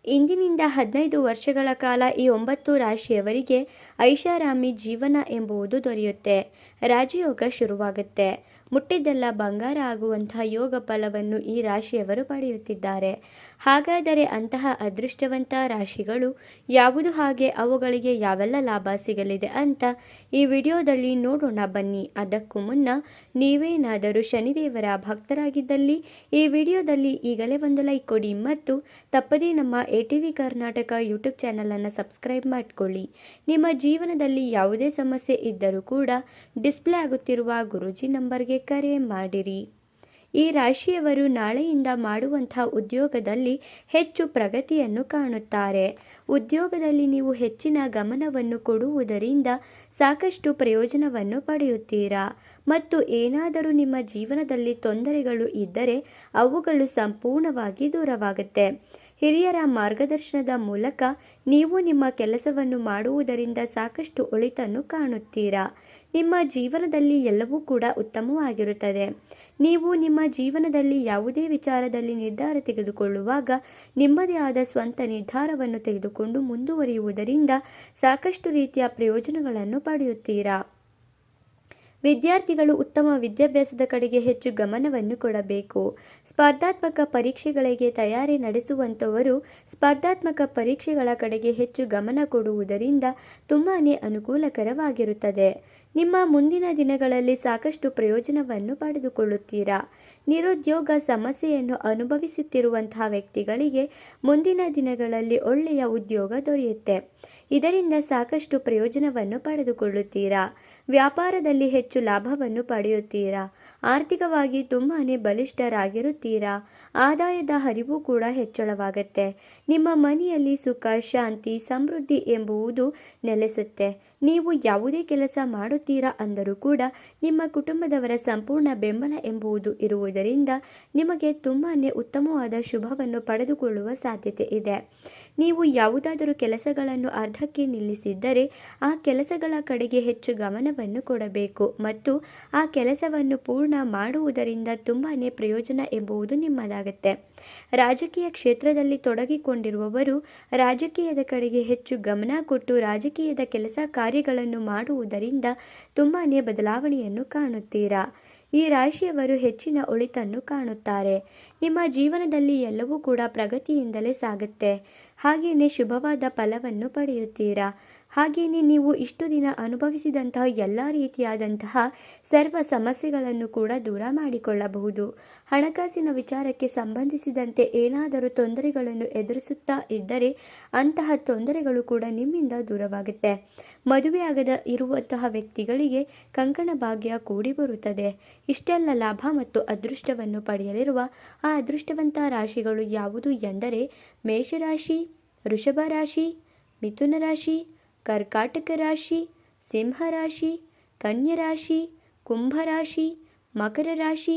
ಇಂದಿನಿಂದ 15 ವರ್ಷಗಳ ಕಾಲ ಈ 9 ರಾಶಿಯವರಿಗೆ ಐಷಾರಾಮಿ ಜೀವನ ಎಂಬುದು ದೊರೆಯುತ್ತೆ. ರಾಜಯೋಗ ಶುರುವಾಗುತ್ತೆ. ಮುಟ್ಟಿದ್ದೆಲ್ಲ ಬಂಗಾರ ಆಗುವಂತಹ ಯೋಗ ಫಲವನ್ನು ಈ ರಾಶಿಯವರು ಪಡೆಯುತ್ತಿದ್ದಾರೆ. ಹಾಗಾದರೆ ಅಂತಹ ಅದೃಷ್ಟವಂತ ರಾಶಿಗಳು ಯಾವುದು, ಹಾಗೆ ಅವುಗಳಿಗೆ ಯಾವೆಲ್ಲ ಲಾಭ ಸಿಗಲಿದೆ ಅಂತ ಈ ವಿಡಿಯೋದಲ್ಲಿ ನೋಡೋಣ ಬನ್ನಿ. ಅದಕ್ಕೂ ಮುನ್ನ ನೀವೇನಾದರೂ ಶನಿದೇವರ ಭಕ್ತರಾಗಿದ್ದಲ್ಲಿ ಈ ವಿಡಿಯೋದಲ್ಲಿ ಈಗಲೇ ಒಂದು ಲೈಕ್ ಕೊಡಿ ಮತ್ತು ತಪ್ಪದೇ ನಮ್ಮ ATV ಕರ್ನಾಟಕ ಯೂಟ್ಯೂಬ್ ಚಾನಲನ್ನು ಸಬ್ಸ್ಕ್ರೈಬ್ ಮಾಡಿಕೊಳ್ಳಿ. ನಿಮ್ಮ ಜೀವನದಲ್ಲಿ ಯಾವುದೇ ಸಮಸ್ಯೆ ಇದ್ದರೂ ಕೂಡ ಡಿಸ್ಪ್ಲೇ ಆಗುತ್ತಿರುವ ಗುರೂಜಿ ನಂಬರ್ಗೆ ಕರೆ ಮಾಡಿರಿ. ಈ ರಾಶಿಯವರು ನಾಳೆಯಿಂದ ಮಾಡುವಂತಹ ಉದ್ಯೋಗದಲ್ಲಿ ಹೆಚ್ಚು ಪ್ರಗತಿಯನ್ನು ಕಾಣುತ್ತಾರೆ. ಉದ್ಯೋಗದಲ್ಲಿ ನೀವು ಹೆಚ್ಚಿನ ಗಮನವನ್ನು ಕೊಡುವುದರಿಂದ ಸಾಕಷ್ಟು ಪ್ರಯೋಜನವನ್ನು ಪಡೆಯುತ್ತೀರಾ ಮತ್ತು ಏನಾದರೂ ನಿಮ್ಮ ಜೀವನದಲ್ಲಿ ತೊಂದರೆಗಳು ಇದ್ದರೆ ಅವುಗಳು ಸಂಪೂರ್ಣವಾಗಿ ದೂರವಾಗುತ್ತೆ. ಹಿರಿಯರ ಮಾರ್ಗದರ್ಶನದ ಮೂಲಕ ನೀವು ನಿಮ್ಮ ಕೆಲಸವನ್ನು ಮಾಡುವುದರಿಂದ ಸಾಕಷ್ಟು ಒಳಿತನ್ನು ಕಾಣುತ್ತೀರಾ. ನಿಮ್ಮ ಜೀವನದಲ್ಲಿ ಎಲ್ಲವೂ ಕೂಡ ಉತ್ತಮವಾಗಿರುತ್ತದೆ. ನೀವು ನಿಮ್ಮ ಜೀವನದಲ್ಲಿ ಯಾವುದೇ ವಿಚಾರದಲ್ಲಿ ನಿರ್ಧಾರ ತೆಗೆದುಕೊಳ್ಳುವಾಗ ನಿಮ್ಮದೇ ಆದ ಸ್ವಂತ ನಿರ್ಧಾರವನ್ನು ತೆಗೆದುಕೊಂಡು ಮುಂದುವರಿಯುವುದರಿಂದ ಸಾಕಷ್ಟು ರೀತಿಯ ಪ್ರಯೋಜನಗಳನ್ನು ಪಡೆಯುತ್ತೀರಾ. ವಿದ್ಯಾರ್ಥಿಗಳು ಉತ್ತಮ ವಿದ್ಯಾಭ್ಯಾಸದ ಕಡೆಗೆ ಹೆಚ್ಚು ಗಮನವನ್ನು ಕೊಡಬೇಕು. ಸ್ಪರ್ಧಾತ್ಮಕ ಪರೀಕ್ಷೆಗಳಿಗೆ ತಯಾರಿ ನಡೆಸುವಂಥವರು ಸ್ಪರ್ಧಾತ್ಮಕ ಪರೀಕ್ಷೆಗಳ ಕಡೆಗೆ ಹೆಚ್ಚು ಗಮನ ಕೊಡುವುದರಿಂದ ತುಂಬಾ ಅನುಕೂಲಕರವಾಗಿರುತ್ತದೆ. ನಿಮ್ಮ ಮುಂದಿನ ದಿನಗಳಲ್ಲಿ ಸಾಕಷ್ಟು ಪ್ರಯೋಜನವನ್ನು ಪಡೆದುಕೊಳ್ಳುತ್ತೀರಾ. ನಿರುದ್ಯೋಗ ಸಮಸ್ಯೆಯನ್ನು ಅನುಭವಿಸುತ್ತಿರುವಂತಹ ವ್ಯಕ್ತಿಗಳಿಗೆ ಮುಂದಿನ ದಿನಗಳಲ್ಲಿ ಒಳ್ಳೆಯ ಉದ್ಯೋಗ ದೊರೆಯುತ್ತೆ. ಇದರಿಂದ ಸಾಕಷ್ಟು ಪ್ರಯೋಜನವನ್ನು ಪಡೆದುಕೊಳ್ಳುತ್ತೀರಾ. ವ್ಯಾಪಾರದಲ್ಲಿ ಹೆಚ್ಚು ಲಾಭವನ್ನು ಪಡೆಯುತ್ತೀರಾ. ಆರ್ಥಿಕವಾಗಿ ತುಂಬಾ ಬಲಿಷ್ಠರಾಗಿರುತ್ತೀರಾ. ಆದಾಯದ ಹರಿವು ಕೂಡ ಹೆಚ್ಚಳವಾಗುತ್ತೆ. ನಿಮ್ಮ ಮನೆಯಲ್ಲಿ ಸುಖ, ಶಾಂತಿ, ಸಮೃದ್ಧಿ ಎಂಬುವುದು ನೆಲೆಸುತ್ತೆ. ನೀವು ಯಾವುದೇ ಕೆಲಸ ಮಾಡುತ್ತೀರಾ ಅಂದರೂ ಕೂಡ ನಿಮ್ಮ ಕುಟುಂಬದವರ ಸಂಪೂರ್ಣ ಬೆಂಬಲ ಎಂಬುದು ಇರುವುದರಿಂದ ನಿಮಗೆ ತುಂಬಾ ಉತ್ತಮವಾದ ಶುಭವನ್ನು ಪಡೆದುಕೊಳ್ಳುವ ಸಾಧ್ಯತೆ ಇದೆ. ನೀವು ಯಾವುದಾದರೂ ಕೆಲಸಗಳನ್ನು ಅರ್ಧಕ್ಕೆ ನಿಲ್ಲಿಸಿದ್ದರೆ ಆ ಕೆಲಸಗಳ ಕಡೆಗೆ ಹೆಚ್ಚು ಗಮನವನ್ನು ಕೊಡಬೇಕು ಮತ್ತು ಆ ಕೆಲಸವನ್ನು ಪೂರ್ಣ ಮಾಡುವುದರಿಂದ ತುಂಬಾ ಪ್ರಯೋಜನ ಎಂಬುದು ನಿಮ್ಮದಾಗುತ್ತೆ. ರಾಜಕೀಯ ಕ್ಷೇತ್ರದಲ್ಲಿ ತೊಡಗಿಕೊಂಡಿರುವವರು ರಾಜಕೀಯದ ಕಡೆಗೆ ಹೆಚ್ಚು ಗಮನ ಕೊಟ್ಟು ರಾಜಕೀಯದ ಕೆಲಸ ಕಾರ್ಯಗಳನ್ನು ಮಾಡುವುದರಿಂದ ತುಂಬಾ ಬದಲಾವಣೆಯನ್ನು ಕಾಣುತ್ತೀರಾ. ಈ ರಾಶಿಯವರು ಹೆಚ್ಚಿನ ಒಳಿತನ್ನು ಕಾಣುತ್ತಾರೆ. ನಿಮ್ಮ ಜೀವನದಲ್ಲಿ ಎಲ್ಲವೂ ಕೂಡ ಪ್ರಗತಿಯಿಂದಲೇ ಸಾಗುತ್ತೆ. ಹಾಗೆಯೇ ಶುಭವಾದ ಫಲವನ್ನು ಪಡೆಯುತ್ತೀರಾ. ಹಾಗೆಯೇ ನೀವು ಇಷ್ಟು ದಿನ ಅನುಭವಿಸಿದಂತಹ ಎಲ್ಲ ರೀತಿಯಾದಂತಹ ಸರ್ವ ಸಮಸ್ಯೆಗಳನ್ನು ಕೂಡ ದೂರ ಮಾಡಿಕೊಳ್ಳಬಹುದು. ಹಣಕಾಸಿನ ವಿಚಾರಕ್ಕೆ ಸಂಬಂಧಿಸಿದಂತೆ ಏನಾದರೂ ತೊಂದರೆಗಳನ್ನು ಎದುರಿಸುತ್ತಾ ಇದ್ದರೆ ಅಂತಹ ತೊಂದರೆಗಳು ಕೂಡ ನಿಮ್ಮಿಂದ ದೂರವಾಗುತ್ತೆ. ಮದುವೆಯಾಗದ ಇರುವಂತಹ ವ್ಯಕ್ತಿಗಳಿಗೆ ಕಂಕಣ ಭಾಗ್ಯ ಕೂಡಿ ಬರುತ್ತದೆ. ಇಷ್ಟೆಲ್ಲ ಲಾಭ ಮತ್ತು ಅದೃಷ್ಟವನ್ನು ಪಡೆಯಲಿರುವ ಆ ಅದೃಷ್ಟವಂತ ರಾಶಿಗಳು ಯಾವುದು ಎಂದರೆ ಮೇಷರಾಶಿ, ವೃಷಭ ರಾಶಿ, ಮಿಥುನ ರಾಶಿ, ಕರ್ಕಾಟಕ ರಾಶಿ, ಸಿಂಹರಾಶಿ, ಕನ್ಯಾ ರಾಶಿ, ಕುಂಭರಾಶಿ, ಮಕರ ರಾಶಿ,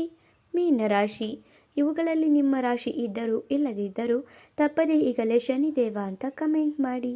ಮೀನರಾಶಿ. ಇವುಗಳಲ್ಲಿ ನಿಮ್ಮ ರಾಶಿ ಇದ್ದರೂ ಇಲ್ಲದಿದ್ದರೂ ತಪ್ಪದೇ ಈಗಲೇ ಶನಿದೇವ ಅಂತ ಕಮೆಂಟ್ ಮಾಡಿ.